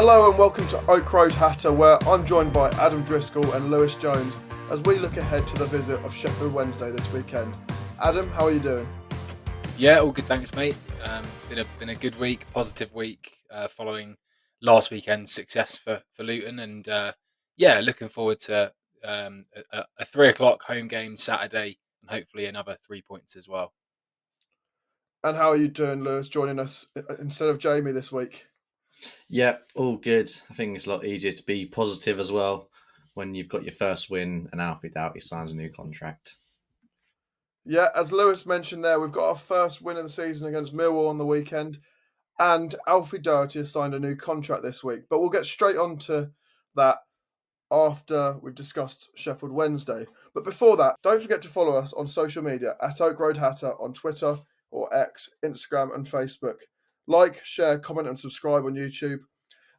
Hello and welcome to Oak Road Hatter, where I'm joined by Adam Driscoll and Lewis Jones as we look ahead to the visit of Sheffield Wednesday this weekend. Adam, how are you doing? Yeah, all good, thanks, mate. Been a good week, positive week, following last weekend's success for Luton, and yeah, looking forward to a 3 o'clock home game Saturday, and hopefully another 3 points as well. And how are you doing, Lewis, joining us instead of Jamie this week? Yep, all good. I think it's a lot easier to be positive as well when you've got your first win and Alfie Doughty signs a new contract. Yeah, as Lewis mentioned there, we've got our first win of the season against Millwall on the weekend, and Alfie Doughty has signed a new contract this week. But we'll get straight on to that after we've discussed Sheffield Wednesday. But before that, don't forget to follow us on social media at Oak Road Hatter on Twitter or X, Instagram, and Facebook. Like, share, comment, and subscribe on YouTube,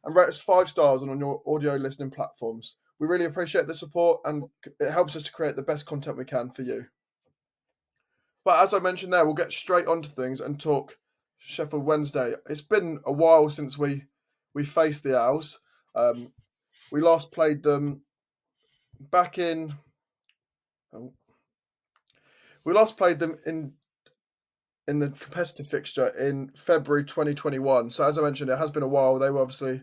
and rate us 5 stars on your audio listening platforms. We really appreciate the support, and it helps us to create the best content we can for you. But as I mentioned there, we'll get straight onto things and talk Sheffield Wednesday. It's been a while since we faced the Owls. We last played them back in. oh, We last played them in the competitive fixture in February 2021. So as I mentioned, it has been a while. They were obviously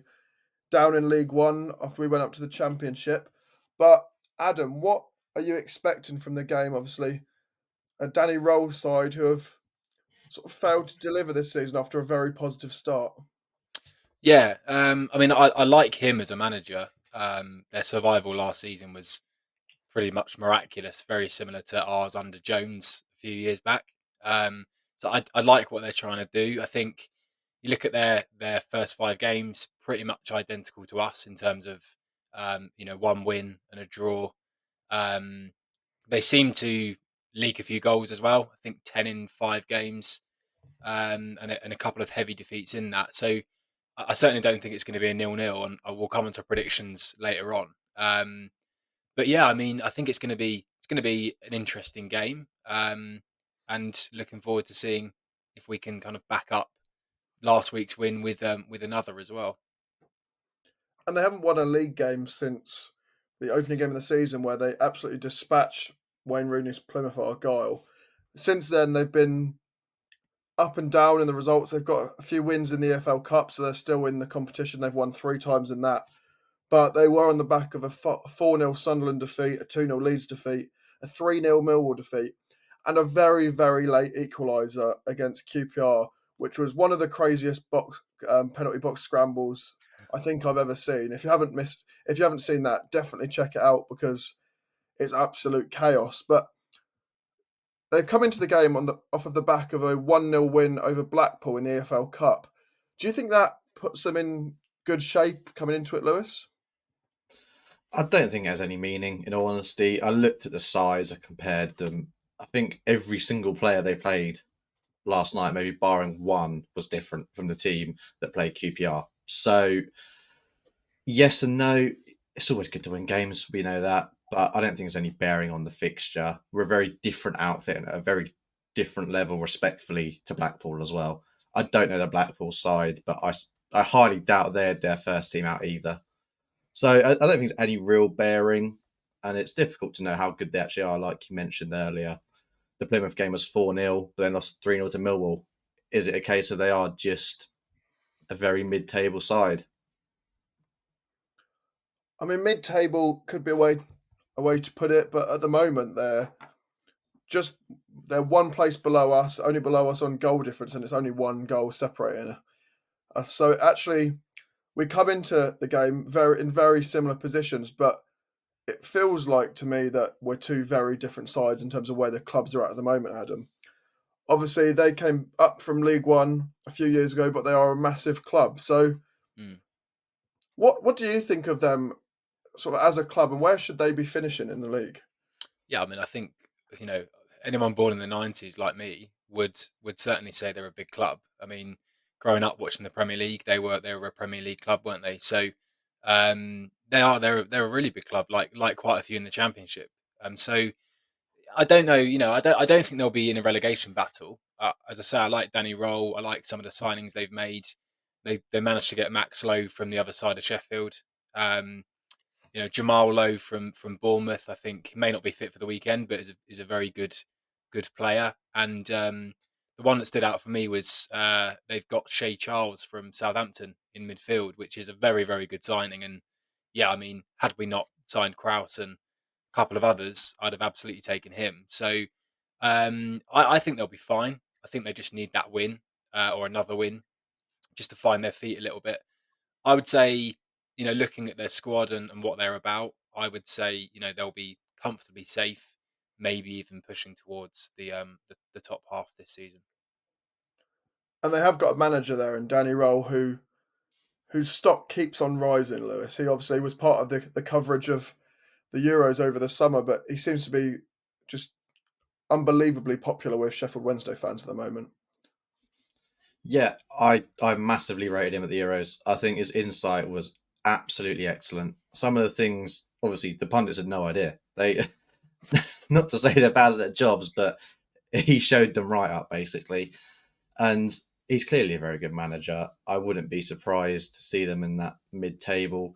down in League One after we went up to the Championship. But Adam, what are you expecting from the game? Obviously, a Danny Roll side who have sort of failed to deliver this season after a very positive start. Yeah, I mean, I like him as a manager. Their survival last season was pretty much miraculous, very similar to ours under Jones a few years back. So I like what they're trying to do. I think you look at their first 5 games, pretty much identical to us in terms of one win and a draw. Um, they seem to leak a few goals as well. I think 10 in 5 games, and a couple of heavy defeats in that. So I certainly don't think it's going to be a 0-0, and I will come into predictions later on. But yeah, I mean, I think it's going to be an interesting game, and looking forward to seeing if we can kind of back up last week's win with another as well. And they haven't won a league game since the opening game of the season, where they absolutely dispatched Wayne Rooney's Plymouth Argyle. Since then, they've been up and down in the results. They've got a few wins in the EFL Cup, so they're still in the competition. They've won 3 times in that. But they were on the back of a 4-0 Sunderland defeat, a 2-0 Leeds defeat, a 3-0 Millwall defeat, and a very, very late equaliser against QPR, which was one of the craziest penalty box scrambles I think I've ever seen. If you haven't seen that, definitely check it out because it's absolute chaos. But they've come into the game off of the back of a 1-0 win over Blackpool in the EFL Cup. Do you think that puts them in good shape coming into it, Lewis? I don't think it has any meaning, in all honesty. I looked at the size, I compared them. I think every single player they played last night, maybe barring one, was different from the team that played QPR. So, yes and no. It's always good to win games, we know that. But I don't think there's any bearing on the fixture. We're a very different outfit and at a very different level, respectfully, to Blackpool as well. I don't know the Blackpool side, but I highly doubt they're their first team out either. So I don't think there's any real bearing, and it's difficult to know how good they actually are. Like you mentioned earlier, the Plymouth game was 4-0, but then lost 3-0 to Millwall. Is it a case of they are just a very mid-table side? I mean, mid-table could be a way to put it, but at the moment just they're one place below us, only below us on goal difference, and it's only one goal separating us. So actually, we come into the game in very similar positions, but it feels like to me that we're two very different sides in terms of where the clubs are at the moment, Adam. Obviously, they came up from League One a few years ago, but they are a massive club. So, Mm. what do you think of them, sort of as a club, and where should they be finishing in the league? Yeah, I mean, I think you know anyone born in the '90s like me would certainly say they're a big club. I mean, growing up watching the Premier League, they were a Premier League club, weren't they? So they're a really big club, like quite a few in the Championship. So I don't know, I don't think they'll be in a relegation battle. As I say, I like Danny Roll. I like some of the signings they've made. They managed to get Max Lowe from the other side of Sheffield. Jamal Lowe from Bournemouth. I think he may not be fit for the weekend, but is a very good player. And the one that stood out for me was they've got Shay Charles from Southampton in midfield, which is a very, very good signing. And yeah, I mean, had we not signed Kraus and a couple of others, I'd have absolutely taken him. So I think they'll be fine. I think they just need that win or another win just to find their feet a little bit. I would say, looking at their squad and what they're about, I would say, they'll be comfortably safe, maybe even pushing towards the top half this season. And they have got a manager there in Danny Roll whose stock keeps on rising, Lewis. He obviously was part of the coverage of the Euros over the summer, but he seems to be just unbelievably popular with Sheffield Wednesday fans at the moment. Yeah, I massively rated him at the Euros. I think his insight was absolutely excellent. Some of the things, obviously, the pundits had no idea. They, not to say they're bad at their jobs, but he showed them right up basically. And he's clearly a very good manager. I wouldn't be surprised to see them in that mid-table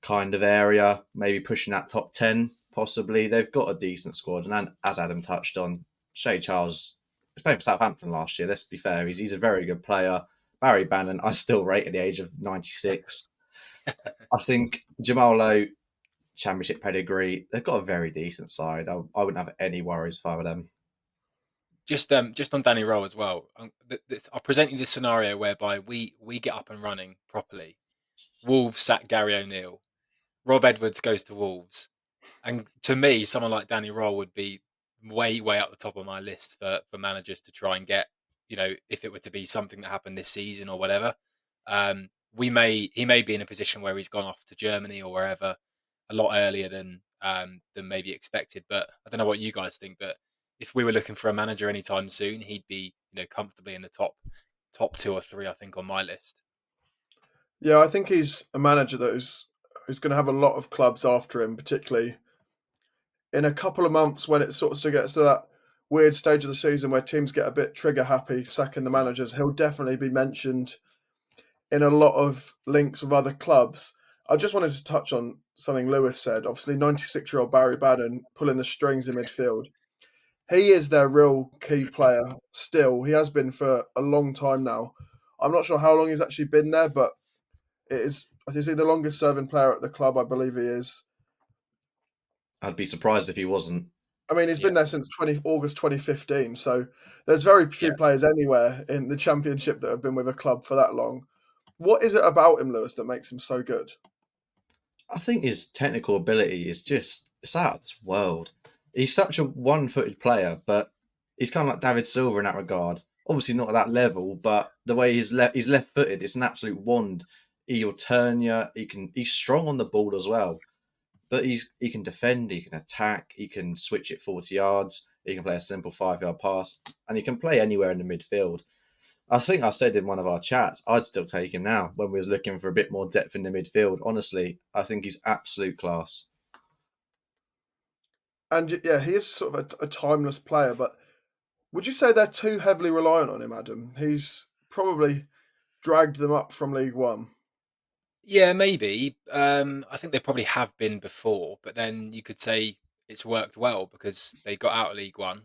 kind of area, maybe pushing that top 10, possibly. They've got a decent squad. And as Adam touched on, Shay Charles was playing for Southampton last year. Let's be fair. He's a very good player. Barry Bannon, I still rate at the age of 96. I think Jamal Lowe, championship pedigree, they've got a very decent side. I wouldn't have any worries if I were them. Just on Danny Rowe as well. I'll present you this scenario whereby we get up and running properly. Wolves sack Gary O'Neill. Rob Edwards goes to Wolves. And to me, someone like Danny Roll would be way, way up the top of my list for managers to try and get, if it were to be something that happened this season or whatever. He may be in a position where he's gone off to Germany or wherever a lot earlier than maybe expected. But I don't know what you guys think. But if we were looking for a manager anytime soon, he'd be, comfortably in the top 2 or 3, I think, on my list. Yeah, I think he's a manager who's going to have a lot of clubs after him, particularly in a couple of months when it sort of gets to that weird stage of the season where teams get a bit trigger happy sacking the managers. He'll definitely be mentioned in a lot of links with other clubs. I just wanted to touch on something Lewis said. Obviously, 96-year-old Barry Bannon pulling the strings in midfield. He is their real key player still. He has been for a long time now. I'm not sure how long he's actually been there, but is he the longest serving player at the club? I believe he is. I'd be surprised if he wasn't. I mean, he's been there since August 2015, so there's very few players anywhere in the Championship that have been with a club for that long. What is it about him, Lewis, that makes him so good? I think his technical ability is it's out of this world. He's such a one-footed player, but he's kind of like David Silva in that regard. Obviously not at that level, but the way he's left-footed, it's an absolute wand. He'll turn you. He's strong on the ball as well, but he can defend, he can attack, he can switch it 40 yards, he can play a simple 5-yard pass, and he can play anywhere in the midfield. I think I said in one of our chats, I'd still take him now when we was looking for a bit more depth in the midfield. Honestly, I think he's absolute class. And yeah, he is sort of a timeless player, but would you say they're too heavily reliant on him, Adam? He's probably dragged them up from League One. Yeah, maybe. I think they probably have been before, but then you could say it's worked well because they got out of League One,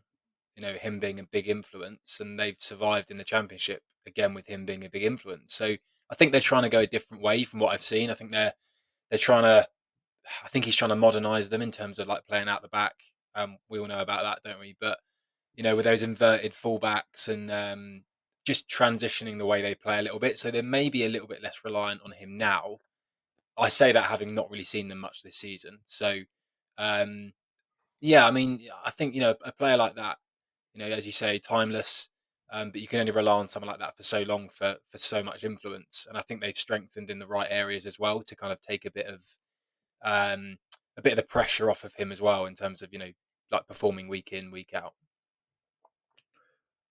him being a big influence, and they've survived in the Championship again with him being a big influence. So I think they're trying to go a different way from what I've seen. I think they're trying to. I think he's trying to modernise them in terms of like playing out the back. We all know about that, don't we? But with those inverted fullbacks and just transitioning the way they play a little bit, so they're maybe a little bit less reliant on him now. I say that having not really seen them much this season. So, yeah, I mean, I think a player like that, as you say, timeless. But you can only rely on someone like that for so long for so much influence, and I think they've strengthened in the right areas as well to kind of take a bit of the pressure off of him as well in terms of like performing week in week out.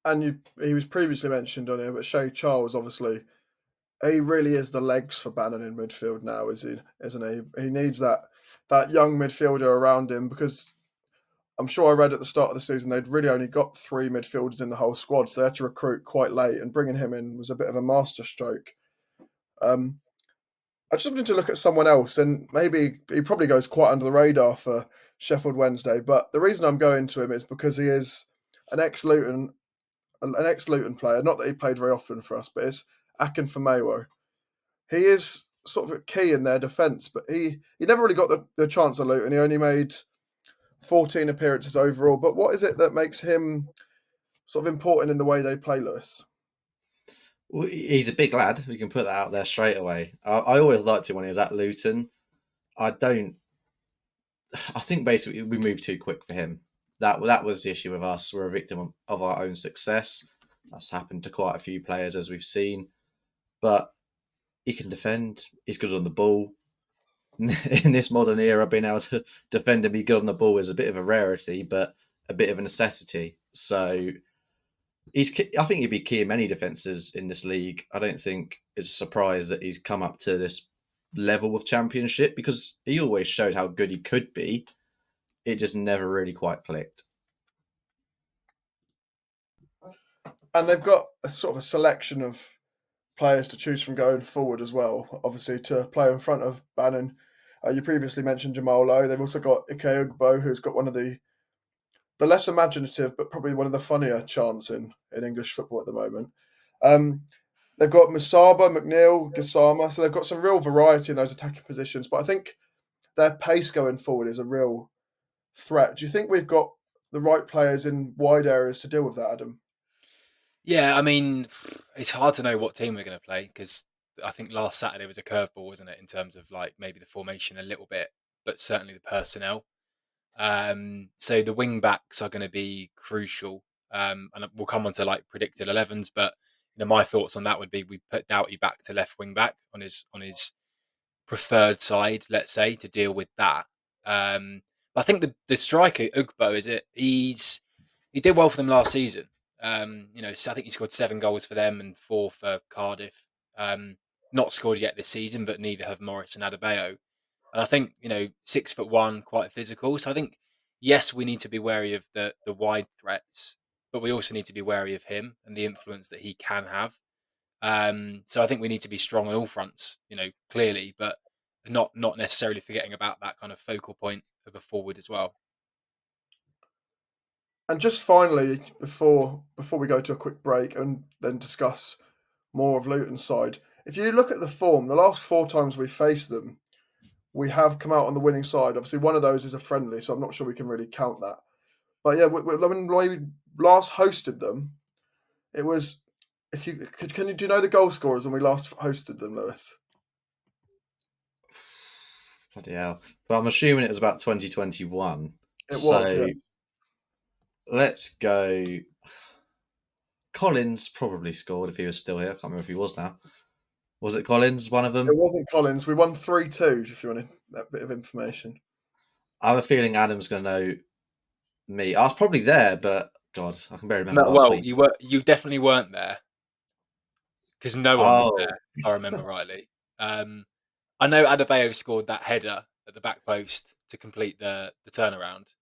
And he was previously mentioned on here, but Shay Charles, obviously, he really is the legs for Bannon in midfield now, isn't he? He needs that young midfielder around him because I'm sure I read at the start of the season they'd really only got 3 midfielders in the whole squad, so they had to recruit quite late, and bringing him in was a bit of a masterstroke. I just wanted to look at someone else, and maybe he probably goes quite under the radar for Sheffield Wednesday. But the reason I'm going to him is because he is an ex-Luton player. Not that he played very often for us, but it's Akin Famewo. He is sort of a key in their defence, but he never really got the chance at Luton. He only made 14 appearances overall. But what is it that makes him sort of important in the way they play, Lewis? Well, he's a big lad. We can put that out there straight away. I always liked him when he was at Luton. I don't. I think basically we moved too quick for him. That was the issue with us. We're a victim of our own success. That's happened to quite a few players, as we've seen. But he can defend. He's good on the ball. In this modern era, being able to defend and be good on the ball is a bit of a rarity, but a bit of a necessity. So I think he'd be key in many defences in this league. I don't think it's a surprise that he's come up to this level of Championship, because he always showed how good he could be. It just never really quite clicked. And they've got a sort of a selection of players to choose from going forward as well. Obviously, to play in front of Bannon. You previously mentioned Jamal Lowe. They've also got Ike Ugbo, who's got one of the less imaginative, but probably one of the funnier chants in English football at the moment. They've got Musaba, McNeil, Gassama, so they've got some real variety in those attacking positions. But I think their pace going forward is a real threat. Do you think we've got the right players in wide areas to deal with that, Adam? Yeah, I mean, it's hard to know what team we're going to play, because I think last Saturday was a curveball, wasn't it, in terms of like maybe the formation a little bit, but certainly the personnel. So the wing backs are going to be crucial, and we'll come on to like predicted 11s. But my thoughts on that would be we put Doughty back to left wing back on his preferred side, let's say, to deal with that. But I think the striker Ugbo, he did well for them last season. So I think he scored 7 goals for them and 4 for Cardiff. Not scored yet this season, but neither have Morris and Adebayo. And I think 6'1", quite physical. So I think yes, we need to be wary of the wide threats, but we also need to be wary of him and the influence that he can have. So I think we need to be strong on all fronts, clearly, but not necessarily forgetting about that kind of focal point of a forward as well. And just finally, before we go to a quick break and then discuss more of Luton's side, if you look at the form, the last 4 times we faced them, we have come out on the winning side. Obviously, one of those is a friendly, so I'm not sure we can really count that. But yeah, when we last hosted them, it was. If you do you know the goal scorers when we last hosted them, Lewis? Bloody hell! But I'm assuming it was about 2021. It was, yes. Let's go. Collins probably scored if he was still here. I can't remember if he was now. Was it Collins, one of them? It wasn't Collins. We won 3-2, if you wanted that bit of information. I have a feeling Adam's going to know me. I was probably there, but God, I can barely remember No, last well, week. you definitely weren't there, because no one was there, if I remember rightly. I know Adebayo scored that header at the back post to complete the turnaround.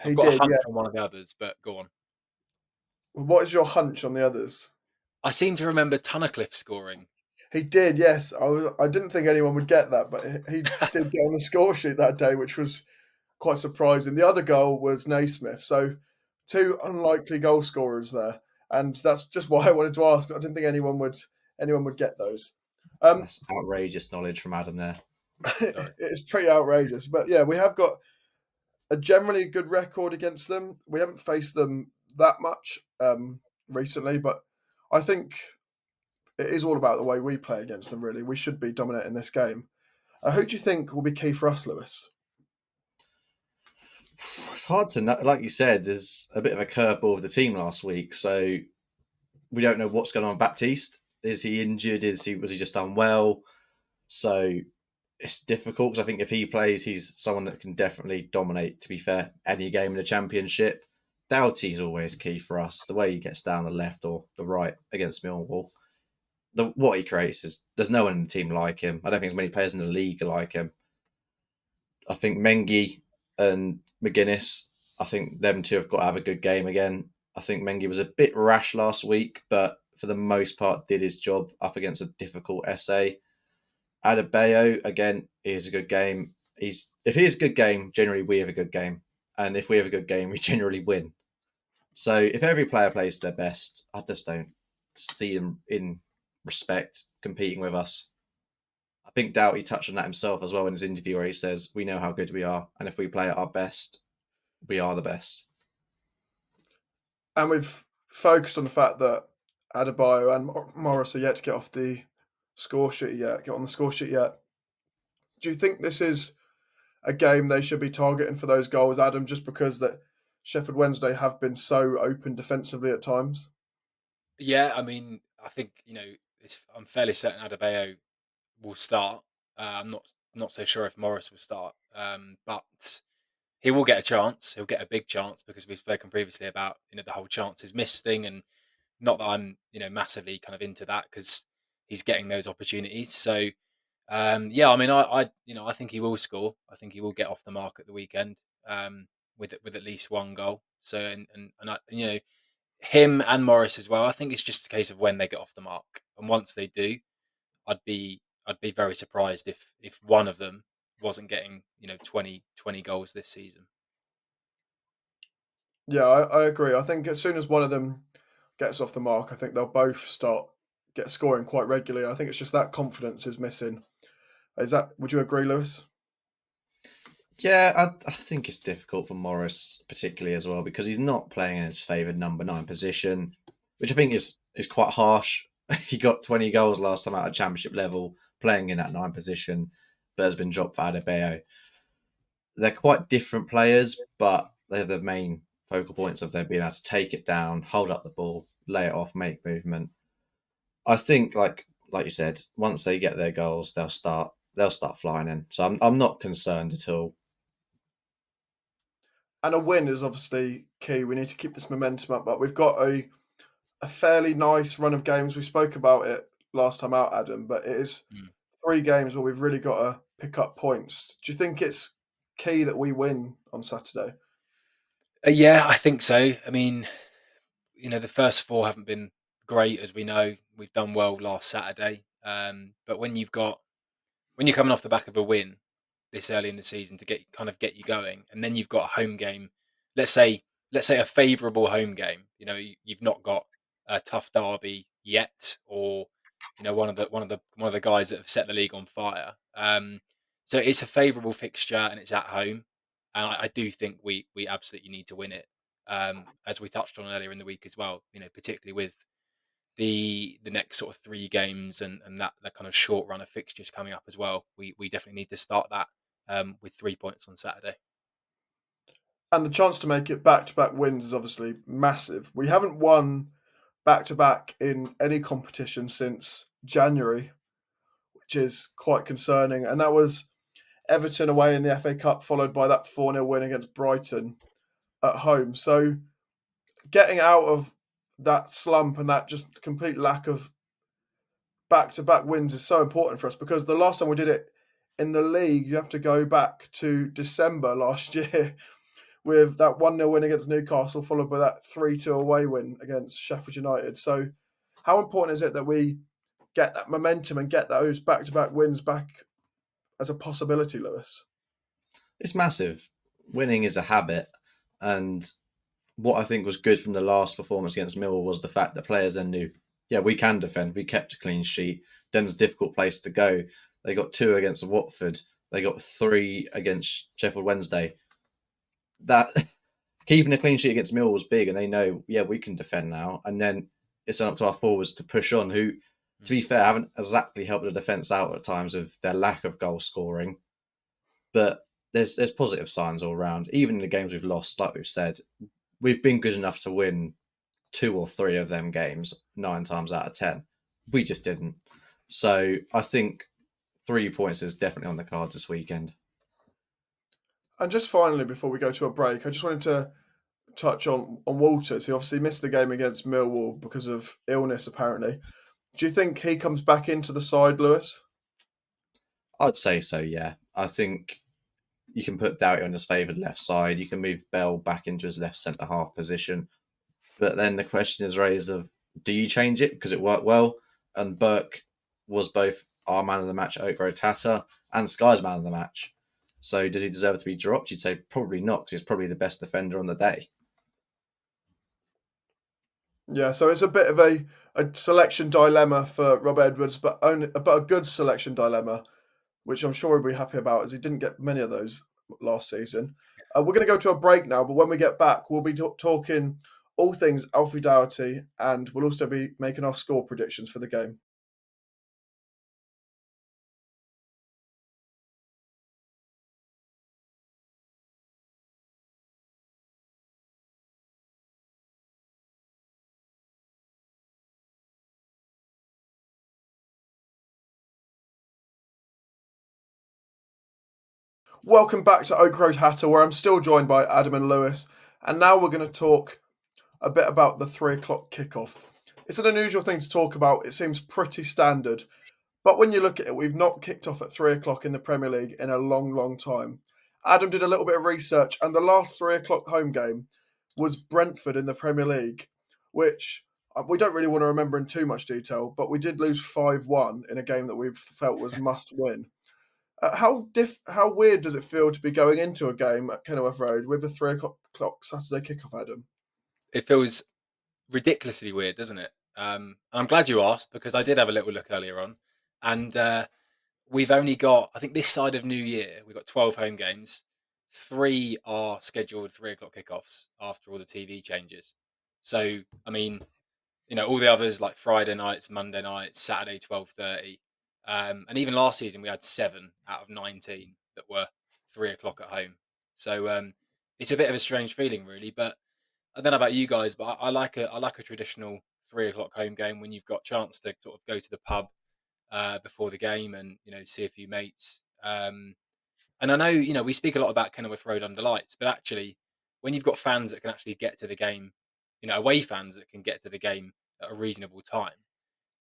I've got a hunch on one of the others, but go on. What is your hunch on the others? I seem to remember Tunnicliffe scoring. He did, yes. I didn't think anyone would get that, but he did get on the score sheet that day, which was quite surprising. The other goal was Naismith, so 2 unlikely goal scorers there, and that's just why I wanted to ask. I didn't think anyone would get those. That's outrageous knowledge from Adam there. It's pretty outrageous, but yeah, we have got a generally good record against them. We haven't faced them that much recently, but I think it is all about the way we play against them, really. We should be dominating this game. Who do you think will be key for us, Lewis? It's hard to know. Like you said, there's a bit of a curveball with the team last week, so we don't know what's going on with Baptiste. Is he injured? Was he just unwell? So it's difficult, because I think if he plays, he's someone that can definitely dominate, to be fair, any game in the Championship. Doughty's always key for us. The way he gets down the left or the right against Millwall. What he creates is, there's no one in the team like him. I don't think there's many players in the league like him. I think Mengi and McGuinness, I think them two have got to have a good game again. I think Mengi was a bit rash last week, but for the most part did his job up against a difficult SA. Adebayo, again, is a good game. If he is a good game, generally we have a good game. And if we have a good game, we generally win. So if every player plays their best, I just don't see them in respect competing with us. I think Doughty touched on that himself as well in his interview where he says, we know how good we are. And if we play at our best, we are the best. And we've focused on the fact that Adebayo and Morris are yet to get off the score sheet yet, get on the score sheet yet. Do you think this is a game they should be targeting for those goals, Adam, just because that Sheffield Wednesday have been so open defensively at times? Yeah, I mean, I think I'm fairly certain Adebayo will start. I'm not so sure if Morris will start, but he will get a chance. He'll get a big chance because we've spoken previously about the whole chances missed thing, and not that I'm massively kind of into that because he's getting those opportunities. So yeah, I mean, I think he will score. I think he will get off the mark at the weekend with at least one goal. So and him and Morris as well. I think it's just a case of when they get off the mark, and once they do, I'd be very surprised if one of them wasn't getting 20 goals this season. Yeah, I agree. I think as soon as one of them gets off the mark, I think they'll both get scoring quite regularly. I think it's just that confidence is missing. Would you agree, Lewis? Yeah, I think it's difficult for Morris, particularly as well, because he's not playing in his favoured number 9 position, which I think is quite harsh. He got 20 goals last time out at Championship level, playing in that 9 position, but has been dropped for Adebayo. They're quite different players, but they have the main focal points of their being able to take it down, hold up the ball, lay it off, make movement. I think, like you said, once they get their goals, they'll start flying in. So I'm not concerned at all. And a win is obviously key. We need to keep this momentum up, but we've got a fairly nice run of games. We spoke about it last time out, Adam, but it is Mm. 3 games where we've really got to pick up points. Do you think it's key that we win on Saturday? Yeah, I think so. I mean, the first 4 haven't been great, as we know. We've done well last Saturday, but when you're coming off the back of a win this early in the season to get you going, and then you've got a home game. Let's say a favourable home game. You've not got a tough derby yet, or one of the guys that have set the league on fire. So it's a favourable fixture and it's at home, and I do think we absolutely need to win it. As we touched on earlier in the week as well. Particularly with the next sort of 3 games and that kind of short run of fixtures coming up as well. We definitely need to start that with 3 points on Saturday. And the chance to make it back-to-back wins is obviously massive. We haven't won back-to-back in any competition since January, which is quite concerning. And that was Everton away in the FA Cup, followed by that 4-0 win against Brighton at home. So getting out of that slump and that just complete lack of back-to-back wins is so important for us, because the last time we did it in the league, you have to go back to December last year with that 1-0 win against Newcastle, followed by that 3-2 away win against Sheffield United. So how important is it that we get that momentum and get those back-to-back wins back as a possibility, Lewis? It's massive. Winning is a habit, and what I think was good from the last performance against Millwall was the fact that players then knew, yeah, we can defend. We kept a clean sheet. Den's a difficult place to go. They got 2 against Watford. They got 3 against Sheffield Wednesday. That keeping a clean sheet against Millwall was big, and they know, yeah, we can defend now. And then it's up to our forwards to push on, who, to be fair, haven't exactly helped the defence out at times of their lack of goal scoring. But there's positive signs all around. Even in the games we've lost, like we've said, we've been good enough to win 2 or 3 of them games 9 times out of 10. We just didn't. So I think 3 points is definitely on the cards this weekend. And just finally, before we go to a break, I just wanted to touch on Walters. He obviously missed the game against Millwall because of illness, apparently. Do you think he comes back into the side, Lewis? I'd say so, yeah. I think you can put Doughty on his favoured left side. You can move Bell back into his left centre-half position. But then the question is raised of, do you change it because it worked well? And Burke was both our man of the match at Oak Road Hatter and Sky's man of the match. So does he deserve to be dropped? You'd say probably not, because he's probably the best defender on the day. Yeah, so it's a bit of a selection dilemma for Rob Edwards, but a good selection dilemma, which I'm sure he'll be happy about, as he didn't get many of those last season. We're going to go to a break now, but when we get back, we'll be talking all things Alfie Doughty, and we'll also be making our score predictions for the game. Welcome back to Oak Road Hatter, where I'm still joined by Adam and Lewis, and now we're going to talk a bit about the 3:00 kickoff. It's an unusual thing to talk about. It seems pretty standard, but when you look at it, we've not kicked off at 3:00 in the Premier League in a long, long time. Adam did a little bit of research, and the last 3:00 home game was Brentford in the Premier League, which we don't really want to remember in too much detail, but we did lose 5-1 in a game that we felt was must win. How weird does it feel to be going into a game at Kenilworth Road with a 3:00 Saturday kickoff, Adam? It feels ridiculously weird, doesn't it? And I'm glad you asked, because I did have a little look earlier on, and we've only got, I think, this side of New Year, we've got 12 home games. 3 are scheduled 3:00 kickoffs after all the TV changes. So, I mean, all the others like Friday nights, Monday nights, Saturday 12:30, and even last season we had 7 out of 19 that were 3:00 at home. So it's a bit of a strange feeling, really. But I don't know about you guys, but I like a traditional 3:00 home game when you've got a chance to sort of go to the pub before the game and see a few mates. And I know we speak a lot about Kenilworth Road under lights, but actually, when you've got fans that can actually get to the game, away fans that can get to the game at a reasonable time,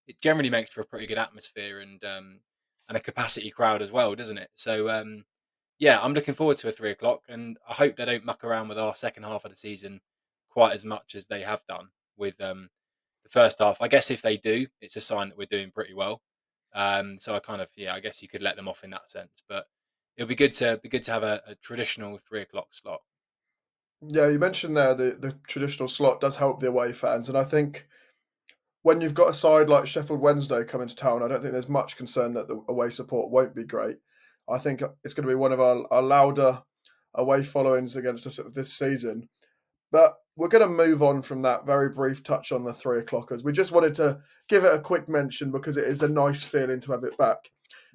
it generally makes for a pretty good atmosphere and a capacity crowd as well, doesn't it? So yeah, I'm looking forward to a 3:00, and I hope they don't muck around with our second half of the season quite as much as they have done with the first half. I guess if they do, it's a sign that we're doing pretty well. So I guess you could let them off in that sense, but it'll be good to have a traditional 3:00 slot. Yeah, you mentioned there the traditional slot does help the away fans, and I think when you've got a side like Sheffield Wednesday coming to town, I don't think there's much concern that the away support won't be great. I think it's going to be one of our louder away followings against us this season. But we're going to move on from that very brief touch on the 3:00. We just wanted to give it a quick mention because it is a nice feeling to have it back.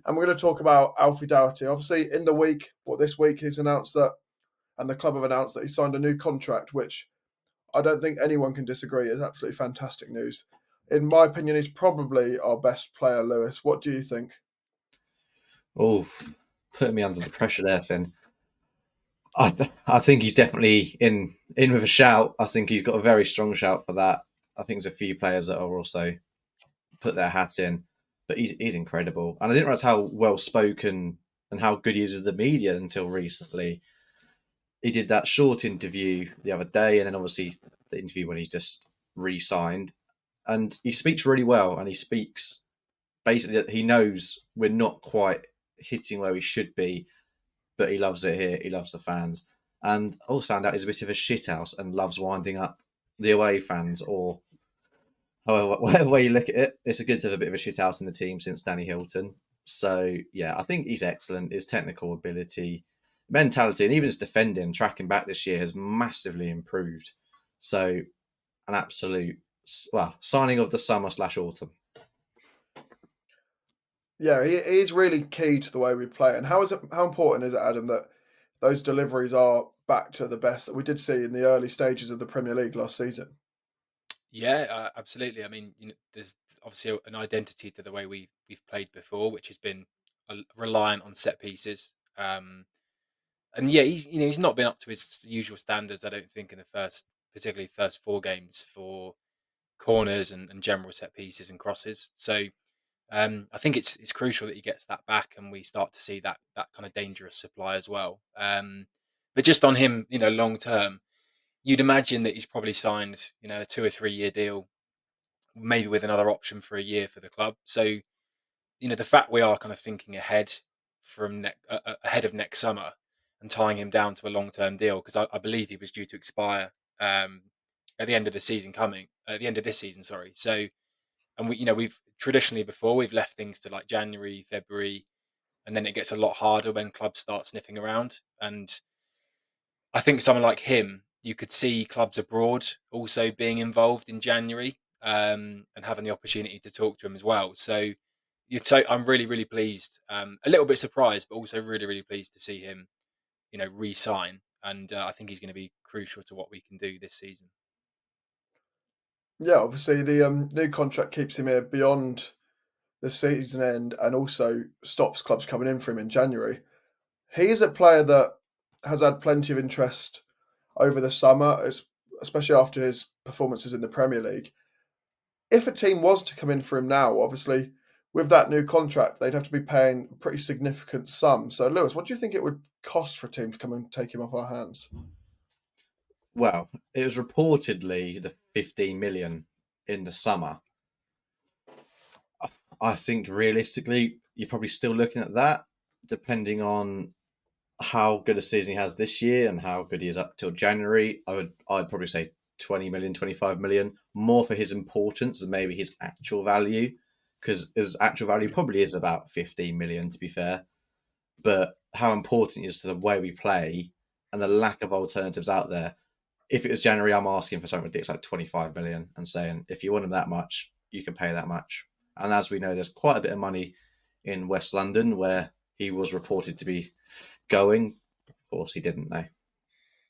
And we're going to talk about Alfie Doughty. Obviously, in the week, this week, he's announced that, and the club have announced that he signed a new contract, which I don't think anyone can disagree is absolutely fantastic news. In my opinion, he's probably our best player, Lewis. What do you think? Oh, putting me under the pressure there, Finn. I think he's definitely in with a shout. I think he's got a very strong shout for that. I think there's a few players that are also put their hat in, but he's incredible. And I didn't realize how well spoken and how good he is with the media until recently. He did that short interview the other day, and then obviously the interview when he's just re-signed, and he speaks really well. And he speaks basically that he knows we're not quite hitting where we should be, but he loves it here. He loves the fans, and I also found out he's a bit of a shithouse and loves winding up the away fans. Or however, whatever way you look at it, it's a good to have a bit of a shithouse in the team since Danny Hilton. So yeah, I think he's excellent. His technical ability, mentality, and even his defending, tracking back this year has massively improved. So an absolute signing of the summer/autumn. Yeah, he is really key to the way we play. And how important is it, Adam, that those deliveries are back to the best that we did see in the early stages of the Premier League last season? Yeah, absolutely. I mean, there's obviously an identity to the way we've played before, which has been reliant on set pieces. And yeah, he's not been up to his usual standards. I don't think in the particularly first 4 games for corners and general set pieces and crosses. So I think it's crucial that he gets that back, and we start to see that kind of dangerous supply as well. But just on him, long term, you'd imagine that he's probably signed, a 2 or 3 year deal, maybe with another option for a year for the club. So the fact we are kind of thinking ahead ahead of next summer and tying him down to a long-term deal, because I believe he was due to expire um, at the end of this season. Sorry. So, and we've traditionally before we've left things to like January, February, and then it gets a lot harder when clubs start sniffing around. And I think someone like him, you could see clubs abroad also being involved in January, and having the opportunity to talk to him as well. So I'm really, really pleased, a little bit surprised, but also really, really pleased to see him, re-sign. And I think he's going to be crucial to what we can do this season. Yeah, obviously the new contract keeps him here beyond the season end and also stops clubs coming in for him in January. He is a player that has had plenty of interest over the summer, especially after his performances in the Premier League. If a team was to come in for him now, obviously, with that new contract, they'd have to be paying a pretty significant sum. So, Lewis, what do you think it would cost for a team to come and take him off our hands? Well, it was reportedly the 15 million in the summer. I think realistically, you're probably still looking at that, depending on how good a season he has this year and how good he is up till January. I'd probably say 20 million, 25 million, more for his importance than maybe his actual value, because his actual value probably is about 15 million, to be fair. But how important he is to the way we play and the lack of alternatives out there. If it was January, I'm asking for something ridiculous like 25 million and saying, if you want him that much, you can pay that much. And as we know, there's quite a bit of money in West London where he was reported to be going. Of course, he didn't know.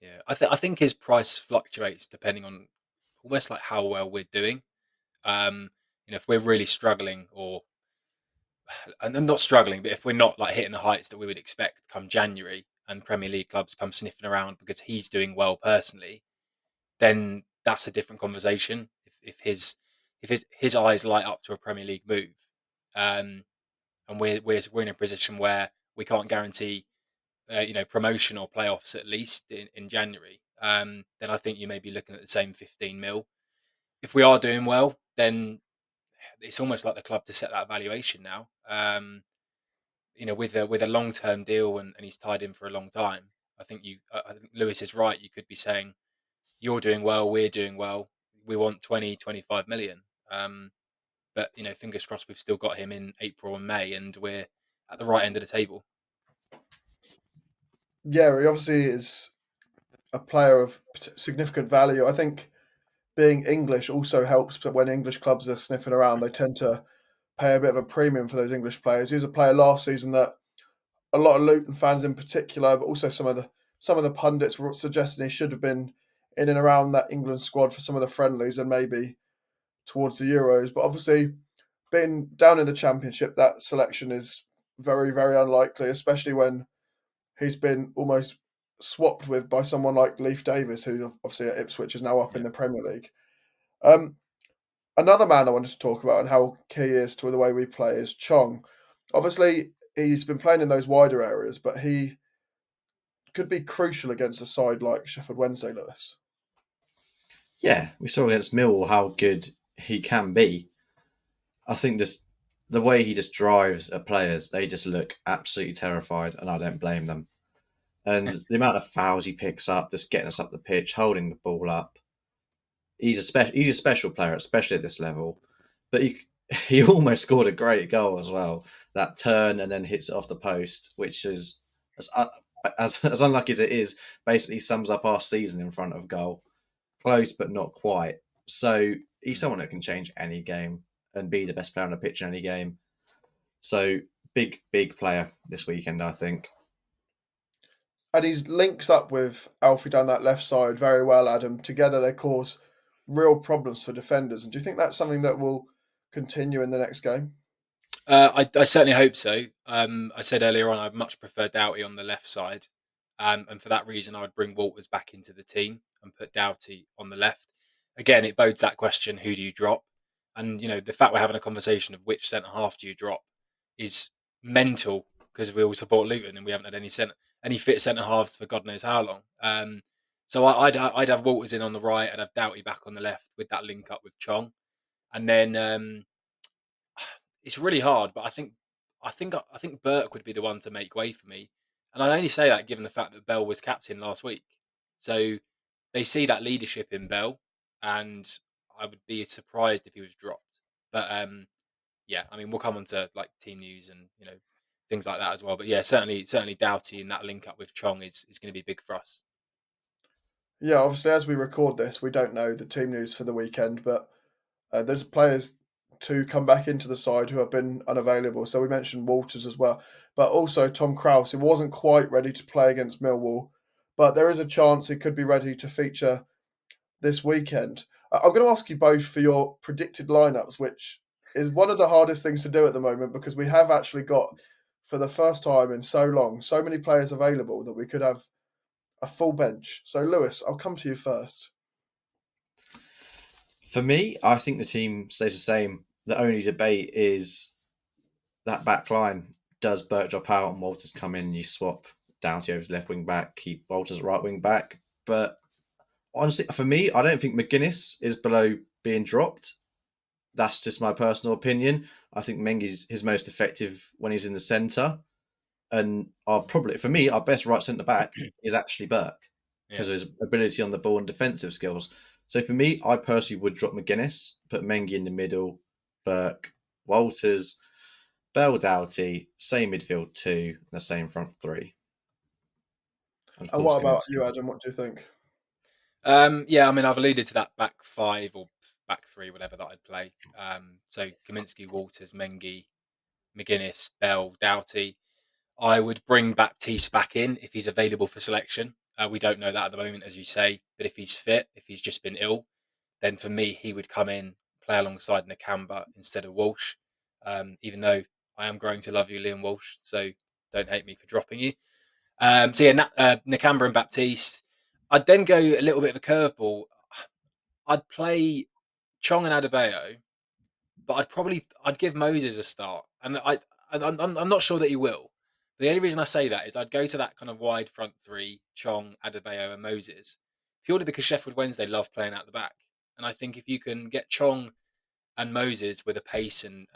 Yeah, I think his price fluctuates depending on almost like how well we're doing. Um, if we're really struggling, and not struggling, but if we're not like hitting the heights that we would expect come January, and Premier League clubs come sniffing around because he's doing well personally, then that's a different conversation. If his eyes light up to a Premier League move, um, and we're in a position where we can't guarantee promotion or playoffs at least in January, then I think you may be looking at the same 15 mil. If we are doing well, then it's almost like the club to set that valuation now. With a long term deal, and he's tied in for a long time. I think Lewis is right. You could be saying you're doing well, we're doing well. We want 20, 25 million. But fingers crossed, we've still got him in April and May, and we're at the right end of the table. Yeah, he obviously is a player of significant value. I think being English also helps, but when English clubs are sniffing around, they tend to pay a bit of a premium for those English players. He was a player last season that a lot of Luton fans in particular, but also some of the pundits were suggesting he should have been in and around that England squad for some of the friendlies and maybe towards the Euros. But obviously, being down in the Championship, that selection is very, very unlikely, especially when he's been almost swapped with by someone like Leif Davis, who obviously at Ipswich is now up in Yeah. the Premier League. Um, Another man I wanted to talk about and how key he is to the way we play is Chong. Obviously, he's been playing in those wider areas, but he could be crucial against a side like Sheffield Wednesday, Lewis. Yeah, we saw against Millwall how good he can be. I think just the way he just drives at players, they just look absolutely terrified, and I don't blame them. And the amount of fouls he picks up, just getting us up the pitch, holding the ball up. He's a special player, especially at this level. But he almost scored a great goal as well. That turn and then hits it off the post, which is as as unlucky as it is. Basically, sums up our season in front of goal. Close, but not quite. So he's Mm. someone that can change any game and be the best player on the pitch in any game. So big player this weekend, I think. And he links up with Alfie down that left side very well, Adam. Together they cause real problems for defenders. And do you think that's something that will continue in the next game? I certainly hope so. I said earlier on I'd much prefer Doughty on the left side, and for that reason I would bring Walters back into the team and put Doughty on the left. Again, it bodes that question: who do you drop? And the fact we're having a conversation of which centre half do you drop is mental, because we all support Luton and we haven't had any fit centre halves for God knows how long. So I'd have Walters in on the right, I'd have Doughty back on the left with that link up with Chong, and then it's really hard, but I think Burke would be the one to make way for me, and I only say that given the fact that Bell was captain last week, so they see that leadership in Bell, and I would be surprised if he was dropped. But yeah, I mean we'll come on to like team news and things like that as well. But yeah, certainly Doughty and that link up with Chong is going to be big for us. Yeah, obviously, as we record this, we don't know the team news for the weekend, but there's players to come back into the side who have been unavailable. So we mentioned Walters as well, but also Tom Krause, who wasn't quite ready to play against Millwall, but there is a chance he could be ready to feature this weekend. I'm going to ask you both for your predicted lineups, which is one of the hardest things to do at the moment because we have actually got, for the first time in so long, so many players available that we could have a full bench. So, Lewis, I'll come to you first. For me, I think the team stays the same. The only debate is that back line. Does Burke drop out and Walters come in? You swap Doughty over to left wing back, keep Walters right wing back. But honestly, for me, I don't think McGuinness is below being dropped. That's just my personal opinion. I think Mengi's his most effective when he's in the centre. And for me, our best right centre back is actually Burke Yeah. because of his ability on the ball and defensive skills. So for me, I personally would drop McGuinness, put Mengi in the middle, Burke, Walters, Bell, Doughty, same midfield two, and the same front three. And of And course, what about you, Kaminsky. Adam? What do you think? Yeah, I mean, I've alluded to that back five or back three, whatever that I'd play. So Kaminsky, Walters, Mengi, McGuinness, Bell, Doughty. I would bring Baptiste back in if he's available for selection. We don't know that at the moment, as you say, but if he's fit, if he's just been ill, then for me, he would come in, play alongside Nakamba instead of Walsh. Even though I am growing to love you, Liam Walsh, so don't hate me for dropping you. So yeah, Nakamba and Baptiste. I'd then go a little bit of a curveball. I'd play Chong and Adebayo, but I'd give Moses a start, and I'm not sure that he will. The only reason I say that is I'd go to that kind of wide front three: Chong, Adebayo, and Moses, purely because Sheffield Wednesday love playing out the back, and I think if you can get Chong and Moses with a pace and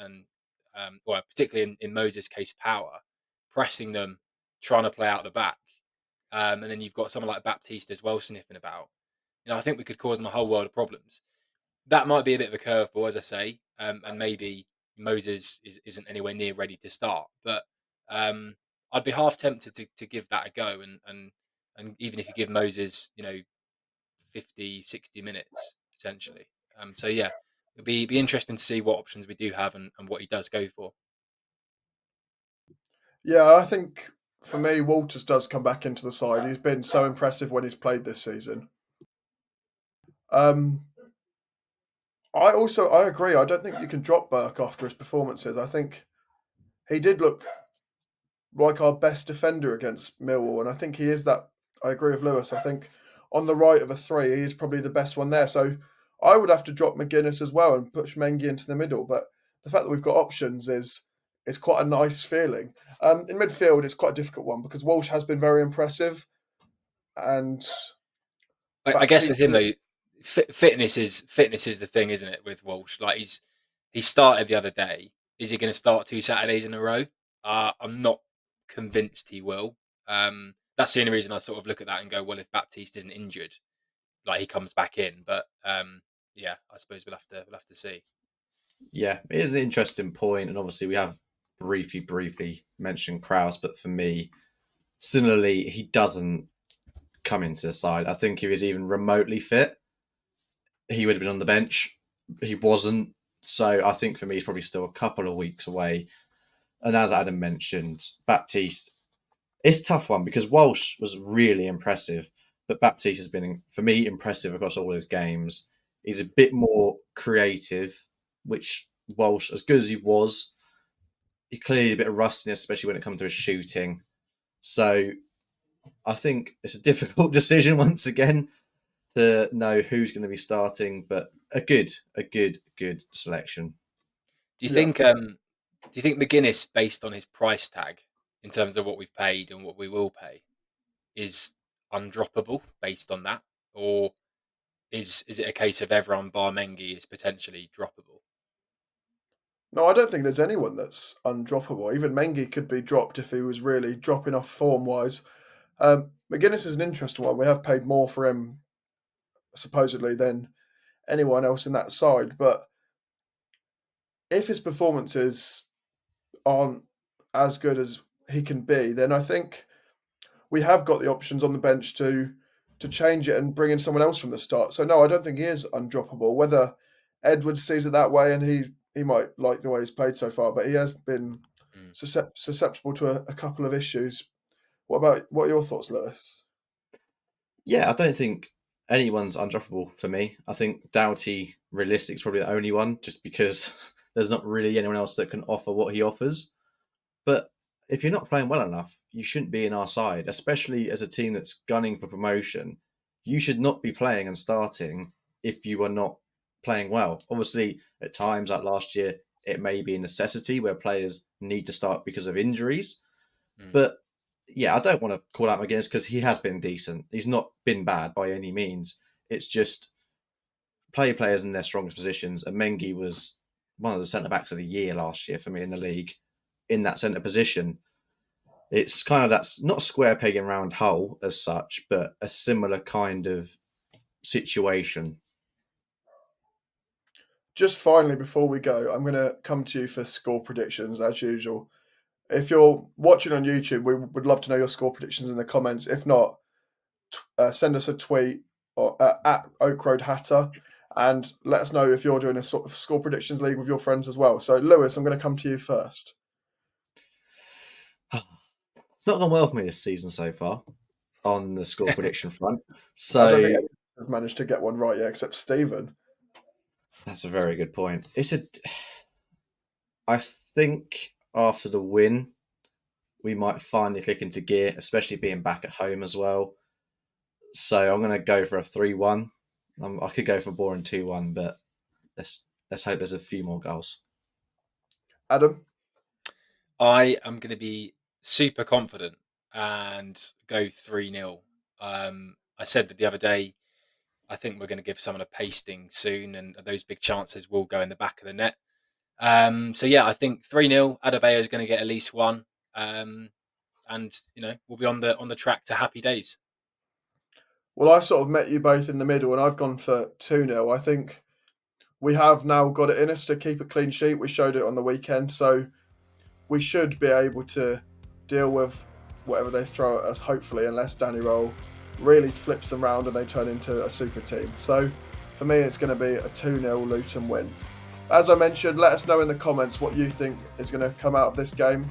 well, particularly in Moses' case, power, pressing them, trying to play out the back, and then you've got someone like Baptiste as well sniffing about. I think we could cause them a whole world of problems. That might be a bit of a curveball, as I say, and maybe Moses isn't anywhere near ready to start. But I'd be half tempted to give that a go, and even if you give Moses, 50, 60 minutes potentially. So yeah, it'll be interesting to see what options we do have and what he does go for. Yeah, I think for me, Walters does come back into the side. He's been so impressive when he's played this season. Um, I agree. I don't think you can drop Burke after his performances. I think he did look like our best defender against Millwall, and I think he is that. I agree with Lewis. I think on the right of a three, he is probably the best one there. So I would have to drop McGuinness as well and push Mengi into the middle. But the fact that we've got options is quite a nice feeling. In midfield, it's quite a difficult one because Walsh has been very impressive, and I guess with Baptiste. him though, fitness is the thing, isn't it? With Walsh, like he started the other day. Is he going to start 2 Saturdays in a row? I'm not convinced he will. That's the only reason I sort of look at that and go, well, if Baptiste isn't injured, like he comes back in. But yeah, I suppose we'll have to see. Yeah, it is an interesting point, and obviously we have briefly mentioned Kraus, but for me, similarly, he doesn't come into the side. I think if he was even remotely fit, he would have been on the bench. He wasn't, so I think for me, he's probably still a couple of weeks away. And as Adam mentioned, Baptiste, it's a tough one because Walsh was really impressive, but Baptiste has been, for me, impressive across all his games. He's a bit more creative, which Walsh, as good as he was, he clearly a bit of rustiness, especially when it comes to his shooting. So I think it's a difficult decision once again to know who's going to be starting, but a good selection. Do you Yeah, think McGuinness, based on his price tag, in terms of what we've paid and what we will pay, is undroppable based on that, or is it a case of everyone bar Mengi is potentially droppable? No, I don't think there's anyone that's undroppable. Even Mengi could be dropped if he was really dropping off form-wise. McGuinness is an interesting one. We have paid more for him, supposedly, than anyone else in that side. But if his performances aren't as good as he can be, then I think we have got the options on the bench to change it and bring in someone else from the start. So no, I don't think he is undroppable. Whether Edwards sees it that way, and he might like the way he's played so far, but he has been Mm. susceptible to a couple of issues. What are your thoughts, Lewis? Yeah, I don't think anyone's undroppable for me. I think Doughty, realistic, is probably the only one, just because there's not really anyone else that can offer what he offers. But if you're not playing well enough, you shouldn't be in our side, especially as a team that's gunning for promotion. You should not be playing and starting if you are not playing well. Obviously, at times like last year, it may be a necessity where players need to start because of injuries. Mm. But yeah, I don't want to call out McGuinness because he has been decent. He's not been bad by any means. It's just play players in their strongest positions. And Mengi was one of the centre backs of the year last year for me in the league in that centre position. It's kind of that's not square peg and round hole as such, but a similar kind of situation. Just finally, before we go, I'm going to come to you for score predictions as usual. If you're watching on YouTube, we would love to know your score predictions in the comments. If not, send us a tweet or, at Oak Road Hatter and let us know if you're doing a sort of score predictions league with your friends as well. So, Lewis, I'm going to come to you first. It's not gone well for me this season so far on the score prediction front. I don't So think anyone has managed to get one right yet, except Stephen. that's a very good point. I think after the win, we might finally click into gear, especially being back at home as well. So I'm going to go for a 3-1. I could go for boring 2-1, but let's hope there's a few more goals. Adam? I am going to be super confident and go 3-0. I said that the other day, I think we're going to give someone a pasting soon, and those big chances will go in the back of the net. So yeah, I think 3-0. Adebayo is going to get at least one, and we'll be on the track to happy days. Well, I've sort of met you both in the middle, and I've gone for 2-0. I think we have now got it in us to keep a clean sheet. We showed it on the weekend, so we should be able to deal with whatever they throw at us, hopefully, unless Danny Roll really flips them round and they turn into a super team. So for me, it's going to be a 2-0 Luton win. As I mentioned, let us know in the comments what you think is going to come out of this game.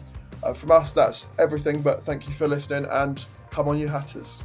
From us, that's everything, but thank you for listening, and come on, you Hatters.